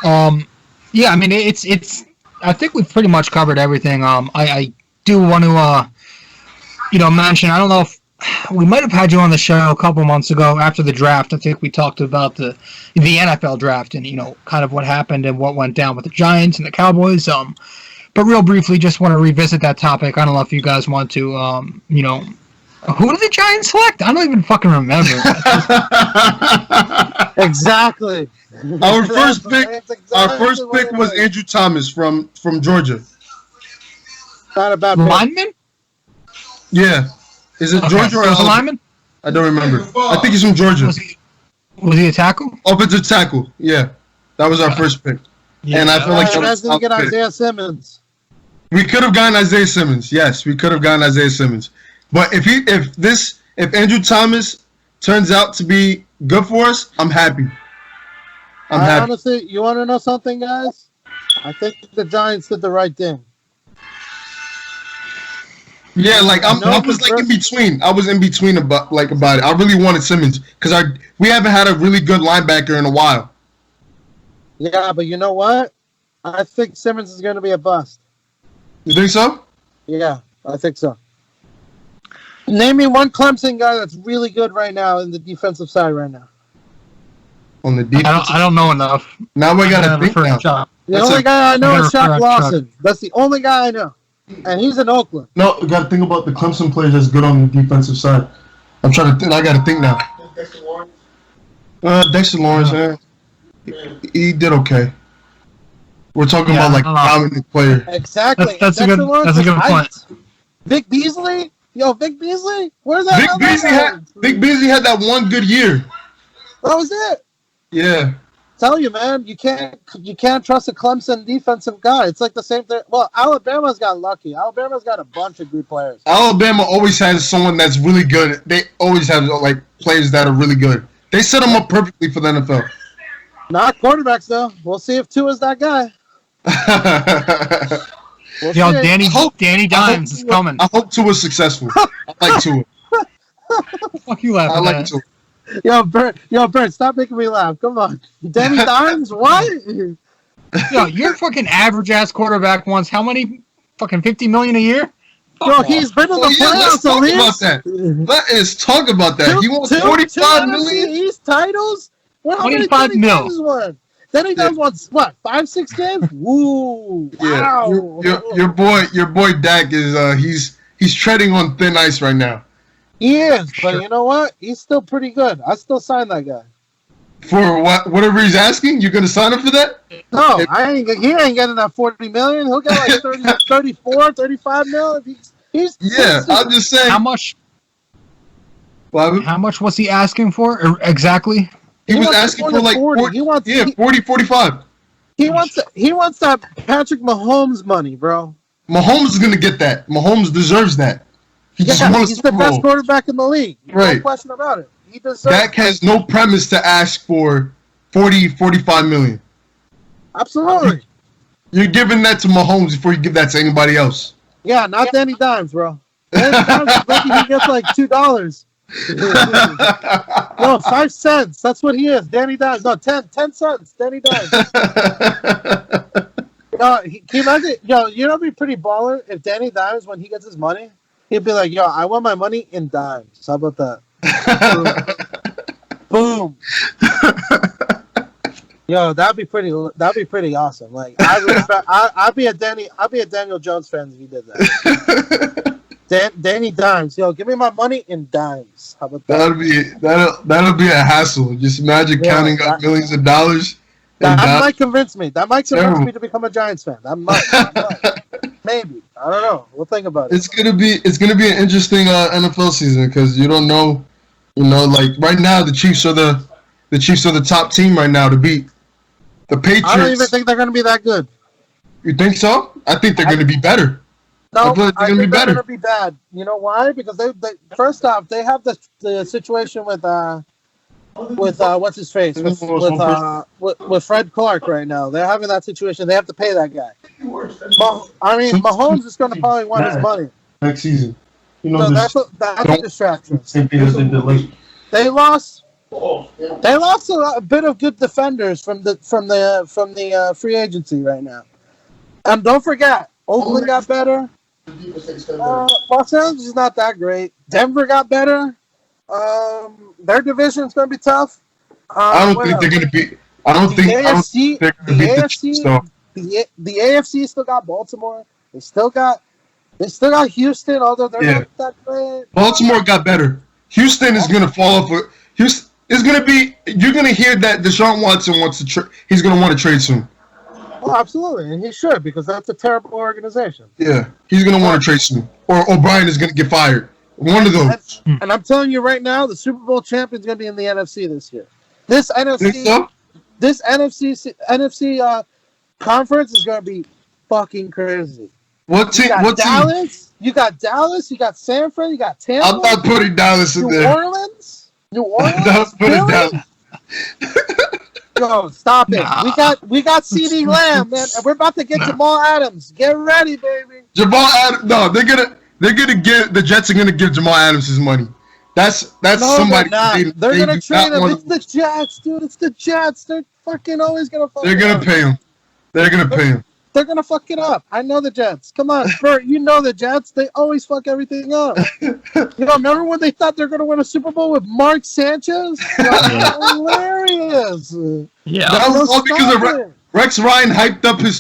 Speaker 1: Yeah, I mean it's. I think we've pretty much covered everything. I do want to mention. I don't know if we might have had you on the show a couple months ago after the draft. I think we talked about the NFL draft and kind of what happened and what went down with the Giants and the Cowboys. But real briefly, just want to revisit that topic. I don't know if you guys want to. Who did the Giants select? I don't even fucking remember.
Speaker 4: Exactly.
Speaker 5: Our first pick was Andrew Thomas from Georgia.
Speaker 4: Not a bad
Speaker 1: lineman.
Speaker 5: Yeah, is it Georgia or
Speaker 1: a lineman?
Speaker 5: I don't remember. I think he's from Georgia.
Speaker 1: Was he a tackle?
Speaker 5: Offensive tackle. Yeah, that was our first pick. Yeah. And I feel like
Speaker 4: didn't get Isaiah Simmons.
Speaker 5: We could have gotten Isaiah Simmons. Yes, we could have gotten Isaiah Simmons. But if Andrew Thomas turns out to be good for us, I'm happy. I'm happy.
Speaker 4: Honestly, you want to know something, guys? I think the Giants did the right thing.
Speaker 5: Yeah, like I was like in between. I was in between about it. I really wanted Simmons because we haven't had a really good linebacker in a while.
Speaker 4: Yeah, but you know what? I think Simmons is going to be a bust.
Speaker 5: You think so?
Speaker 4: Yeah, I think so. Name me one Clemson guy that's really good right now in the defensive side right now.
Speaker 5: On the defense,
Speaker 1: I don't know enough.
Speaker 5: Now we got to think now.
Speaker 4: The only guy I know is Shaq Lawson. That's the only guy I know. And he's in Oakland.
Speaker 5: No, you got to think about the Clemson players that's good on the defensive side. I'm trying to think. I got to think now. Dexter Lawrence, man. He did okay. We're talking about like dominant player.
Speaker 4: Exactly.
Speaker 1: That's a good point.
Speaker 4: Vic Beasley? Yo, Vic Beasley? Where's that?
Speaker 5: Vic Beasley had that one good year.
Speaker 4: That was it.
Speaker 5: Yeah.
Speaker 4: Tell you, man, you can't trust a Clemson defensive guy. It's like the same thing. Well, Alabama's got lucky. Alabama's got a bunch of good players.
Speaker 5: Alabama always has someone that's really good. They always have like players that are really good. They set them up perfectly for the NFL.
Speaker 4: Not quarterbacks though. We'll see if Tua's that guy.
Speaker 1: Yo, Danny Dimes is coming.
Speaker 5: I hope Tua's successful. I like Tua.
Speaker 1: Fuck you laughing
Speaker 5: I like
Speaker 1: at?
Speaker 5: Tua.
Speaker 4: Yo, Bert, stop making me laugh. Come on. Danny Dimes? What?
Speaker 1: Yo, your fucking average ass quarterback wants how many? Fucking $50 million a year?
Speaker 4: Bro, he's been in the playoffs at least.
Speaker 5: Let's talk about that. He wants $45 million.
Speaker 4: East titles? Well, how many
Speaker 1: $25 million.
Speaker 4: Danny Dimes wants what? 5-6 games? Woo! Wow!
Speaker 5: Yeah, your boy Dak is he's treading on thin ice right now.
Speaker 4: He is, but you know what? He's still pretty good. I still sign that guy.
Speaker 5: For whatever he's asking, you're gonna sign him for that?
Speaker 4: No, he ain't getting that $40 million. He'll get like 30, 34, 35 million.
Speaker 5: I'm just saying.
Speaker 1: How much?
Speaker 5: Bobby?
Speaker 1: How much was he asking for exactly?
Speaker 5: He was asking for like 40, 45.
Speaker 4: He wants that Patrick Mahomes money, bro.
Speaker 5: Mahomes is gonna get that. Mahomes deserves that.
Speaker 4: He's the best quarterback in the league.
Speaker 5: Right.
Speaker 4: No question about it. He deserves
Speaker 5: Dak has no premise to ask for 45 million.
Speaker 4: Absolutely.
Speaker 5: You're giving that to Mahomes before you give that to anybody else.
Speaker 4: Yeah, not Danny Dimes, bro. Danny Dimes is lucky he gets like $2. No, 5 cents. That's what he is. Danny Dimes. No, 10 cents. Danny Dimes. Can you imagine? Yo, you know, it'd be pretty baller if Danny Dimes, when he gets his money, he'd be like, "Yo, I want my money in dimes." How about that? Boom. Yo, that'd be pretty awesome. Like, I'd be a Daniel Jones fan if he did that. Danny Dimes, yo, give me my money in dimes. How about that?
Speaker 5: That'll be a hassle. Just imagine counting up millions of dollars.
Speaker 4: That might convince me. That might convince me to become a Giants fan. That might. Maybe. I don't know. We'll think about it.
Speaker 5: It's gonna be an interesting NFL season because you don't know. You know, like right now the Chiefs are the top team right now to beat the Patriots.
Speaker 4: I don't even think they're gonna be that good.
Speaker 5: You think so? I think they're gonna be better.
Speaker 4: No, I think they're gonna be bad. You know why? Because they first off they have the situation with what's his face with Fred Clark right now. They're having that situation. They have to pay that guy. Mahomes is going to probably want his money
Speaker 5: next season. You know,
Speaker 4: that's a distraction. They lost a bit of good defenders from the free agency right now. And don't forget, Oakland got better. Los Angeles is not that great. Denver got better. Their division is going to be tough.
Speaker 5: I don't think they're going to be. I don't think they're going to beat the Chiefs, though.
Speaker 4: The AFC still got Baltimore. They still got Houston, although they're not that great.
Speaker 5: Baltimore got better. Houston is going to fall off. Houston is going to be. You're going to hear that Deshaun Watson wants to. He's going to want to trade soon.
Speaker 4: Oh, absolutely, and he should because that's a terrible organization.
Speaker 5: Yeah, he's going to want to trade soon, or O'Brien is going to get fired. One of those.
Speaker 4: And I'm telling you right now, the Super Bowl champion is going to be in the NFC this year. This NFC conference is going to be fucking crazy.
Speaker 5: What team?
Speaker 4: Dallas. You got Dallas. You got San Fran. You got Tampa.
Speaker 5: I'm not putting Dallas in there.
Speaker 4: New Orleans.
Speaker 5: I'm not putting Dallas.
Speaker 4: Yo, stop it. Nah. We got CeeDee Lamb, man, and we're about to get Jamal Adams. Get ready, baby.
Speaker 5: Jamal Adams. No, they're gonna give the Jets are gonna give Jamal Adams his money. That's somebody.
Speaker 4: They're gonna trade him. It's the Jets, dude. It's the Jets. They're fucking always gonna.
Speaker 5: They're gonna pay him. They're gonna pay him.
Speaker 4: They're gonna fuck it up. I know the Jets. Come on, Bert. You know the Jets. They always fuck everything up. Remember when they thought they're gonna win a Super Bowl with Mark Sanchez? Hilarious.
Speaker 1: Yeah,
Speaker 5: that was all because of Rex Ryan hyped up his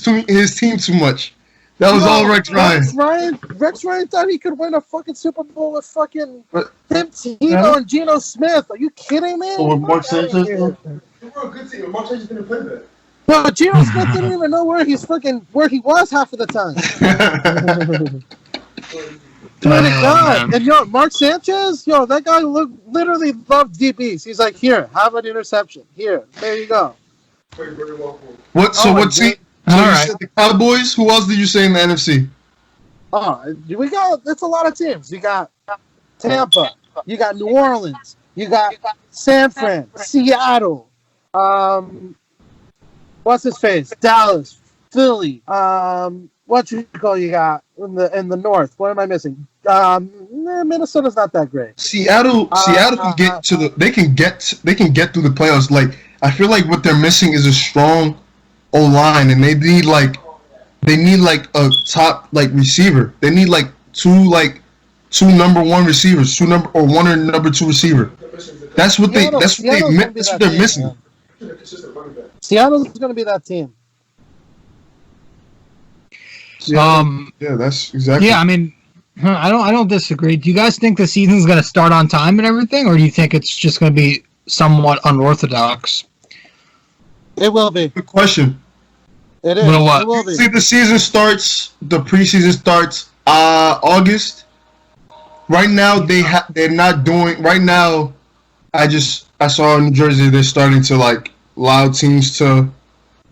Speaker 5: team too much. That was all Rex Ryan.
Speaker 4: Rex Ryan thought he could win a fucking Super Bowl with fucking Tim Tebow
Speaker 5: Yeah.
Speaker 4: and Geno Smith. Are you kidding me?
Speaker 5: Or with Mark Sanchez.
Speaker 4: Here.
Speaker 5: They were a good team. Mark Sanchez didn't play that.
Speaker 4: No, Geno Smith didn't even know where he was half of the time. Swear to God. And Mark Sanchez, that guy literally loved DBs. He's like, here, have an interception. Here, there you go.
Speaker 5: What? So what team? So
Speaker 1: All
Speaker 5: you
Speaker 1: right.
Speaker 5: said the Cowboys. Who else did you say in the NFC?
Speaker 4: It's a lot of teams. You got Tampa. You got New Orleans. You got San Fran, Seattle. What's his face? Dallas, Philly. What you got in the North? What am I missing? Minnesota's not that great.
Speaker 5: Seattle can get to the. They can get through the playoffs. Like I feel like what they're missing is a strong O-line, and they need like a top like receiver. They need like two number one receivers, one or number two receiver. That's what they're missing.
Speaker 4: Seattle's going to be that team.
Speaker 5: Yeah, that's exactly.
Speaker 1: Yeah, I mean, I don't disagree. Do you guys think the season's going to start on time and everything, or do you think it's just going to be somewhat unorthodox?
Speaker 4: It will be.
Speaker 5: Good question.
Speaker 4: It is.
Speaker 1: Well, what?
Speaker 4: It will be.
Speaker 5: See, the preseason starts August. Right now they're not doing. Right now, I saw in New Jersey they're starting to like allow teams to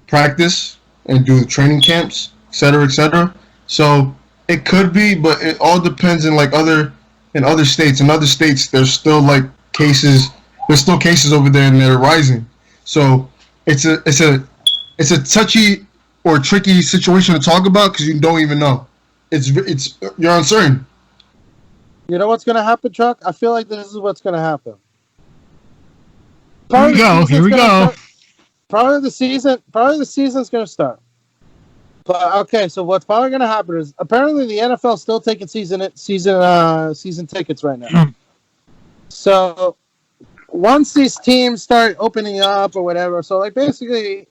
Speaker 5: practice and do training camps, et cetera. So it could be, but it all depends in other states. In other states, there's still cases. There's still cases over there, and they're rising. So it's a touchy or tricky situation to talk about because you don't even know. You're uncertain.
Speaker 4: You know what's going to happen, Chuck? I feel like this is what's going to happen.
Speaker 1: Here we go.
Speaker 4: Probably the season's going to start. But okay, so what's probably going to happen is apparently the NFL's still taking season tickets right now. So once these teams start opening up or whatever, so basically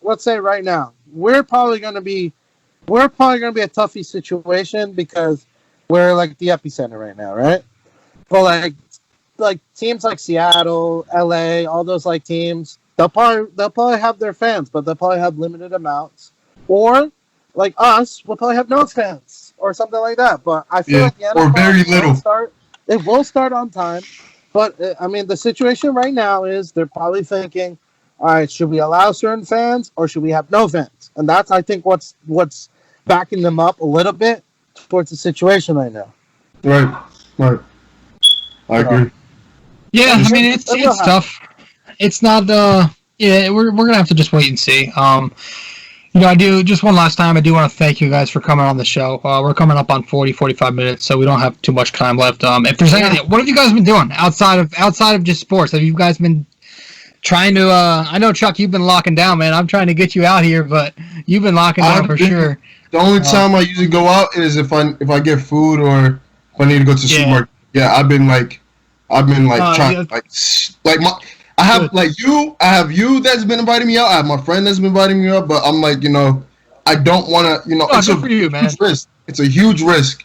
Speaker 4: let's say right now, we're probably going to be a toughie situation because we're the epicenter right now, right? But like teams like Seattle, LA, all those teams, they'll probably have their fans, but they'll probably have limited amounts. Or like us, we'll probably have no fans or something like that. But I feel like the NFL
Speaker 5: or very little.
Speaker 4: It will start on time. But I mean, the situation right now is they're probably thinking, all right, should we allow certain fans or should we have no fans? And that's, I think, what's backing them up a little bit towards the situation right now.
Speaker 5: Right. I agree.
Speaker 1: Yeah, I mean it's tough. It's not. We're gonna have to just wait and see. I do just one last time. I do want to thank you guys for coming on the show. We're coming up on 45 minutes, so we don't have too much time left. If there's anything, what have you guys been doing outside of just sports? Have you guys been trying to? I know, Chuck, you've been locking down, man. I'm trying to get you out here, but you've been locking down for sure.
Speaker 5: The only time I usually go out is if I get food or if I need to go to the supermarket. Yeah, I've been trying I have you that's been inviting me out. I have my friend that's been inviting me out, but I'm I don't want to, it's a huge risk. It's a huge risk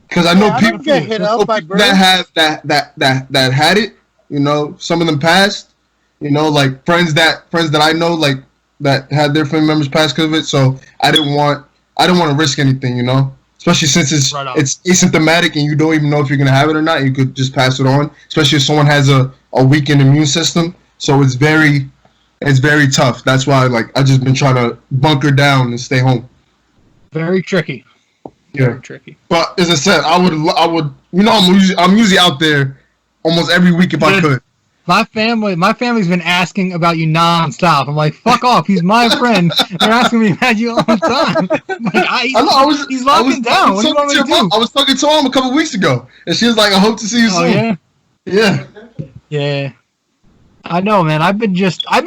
Speaker 5: because I know people that have that had it. Some of them passed. Friends that I know that had their family members pass because of it. So I didn't want to risk anything. Especially since it's asymptomatic and you don't even know if you're gonna have it or not. You could just pass it on. Especially if someone has a weakened immune system. So it's very tough. That's why I just been trying to bunker down and stay home.
Speaker 1: Very tricky.
Speaker 5: Yeah.
Speaker 1: Very tricky.
Speaker 5: But as I said, I would I'm usually out there almost every week if I could.
Speaker 1: My family's been asking about you nonstop. I'm like, fuck off. He's my friend. They're asking me about you all the time. He's locking down. What do you want me to do?
Speaker 5: I was talking to him a couple weeks ago, and she was like, "I hope to see you soon."
Speaker 1: Yeah. Yeah. I know, man. I've been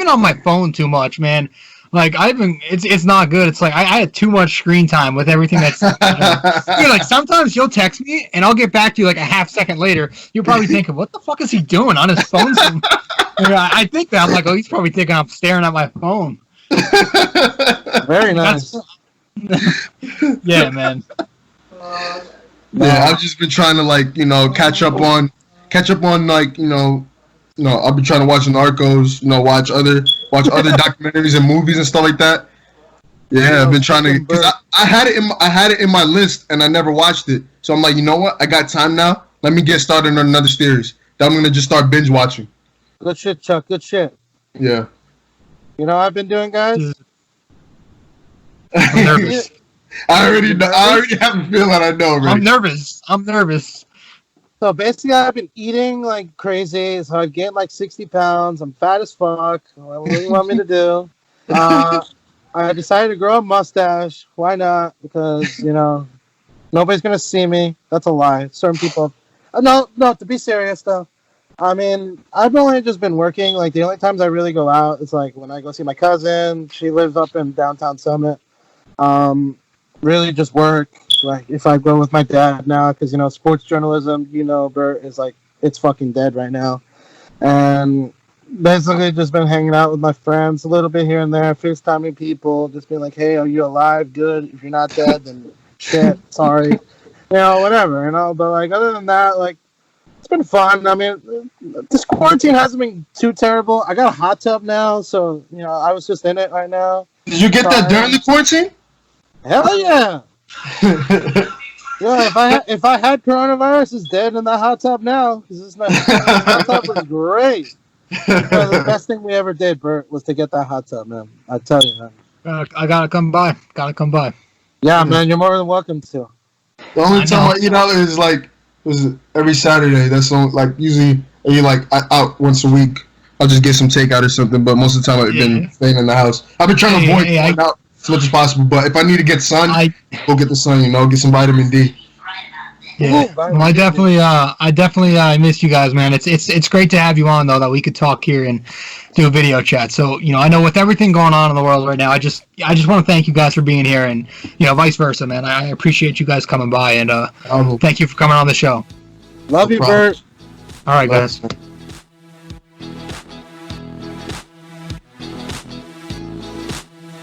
Speaker 1: on my phone too much, man. It's not good. It's I had too much screen time with everything that's dude, sometimes you'll text me and I'll get back to you a half second later. You're probably thinking, what the fuck is he doing on his phone? I think that I'm oh, he's probably thinking I'm staring at my phone.
Speaker 4: Very nice.
Speaker 1: Yeah, man.
Speaker 5: Yeah, I've just been trying to like catch up on like I've been trying to watch Narcos, watch other documentaries and movies and stuff like that. Yeah, I've been trying to because I had it in my list and I never watched it. So I'm like, you know what? I got time now. Let me get started on another series that I'm gonna just start binge watching.
Speaker 4: Good shit, Chuck. Good shit.
Speaker 5: Yeah.
Speaker 4: You know what I've been doing, guys?
Speaker 1: I'm nervous.
Speaker 5: I already have a feeling I know already.
Speaker 1: I'm nervous.
Speaker 4: So basically, I've been eating like crazy. So I've gained like 60 pounds. I'm fat as fuck. What do you want me to do? I decided to grow a mustache. Why not? Because, nobody's going to see me. That's a lie. Certain people. No, to be serious, though. I mean, I've only just been working. Like, the only times I really go out is like when I go see my cousin. She lives up in downtown Summit. Really just work. Like, if I go with my dad now, because, sports journalism, Bert, is like, it's fucking dead right now. And basically just been hanging out with my friends a little bit here and there, FaceTiming people, just being like, hey, are you alive? Good. If you're not dead, then shit, sorry. Whatever, But, like, other than that, like, it's been fun. I mean, this quarantine hasn't been too terrible. I got a hot tub now, so, I was just in it right now.
Speaker 5: Did you get that during the quarantine?
Speaker 4: Hell yeah. Yeah, if I had coronavirus, it's dead in that hot tub now. Because this hot tub was great. The best thing we ever did, Bert, was to get that hot tub, man. I tell you, man.
Speaker 1: I gotta come by.
Speaker 4: Yeah, man, you're more than welcome to.
Speaker 5: The only time I eat out is every Saturday. That's like usually I eat like out once a week. I'll just get some takeout or something. But most of the time I've been staying in the house. I've been trying to avoid going out as much as possible. But if I need to get sun, go get the sun. Get some vitamin D.
Speaker 1: Yeah, well, I definitely miss you guys, man. It's great to have you on though, that we could talk here and do a video chat. So I know with everything going on in the world right now, I just want to thank you guys for being here, and vice versa, man. I appreciate you guys coming by, and thank you for coming on the show.
Speaker 4: Love you, Bert.
Speaker 1: All right, guys.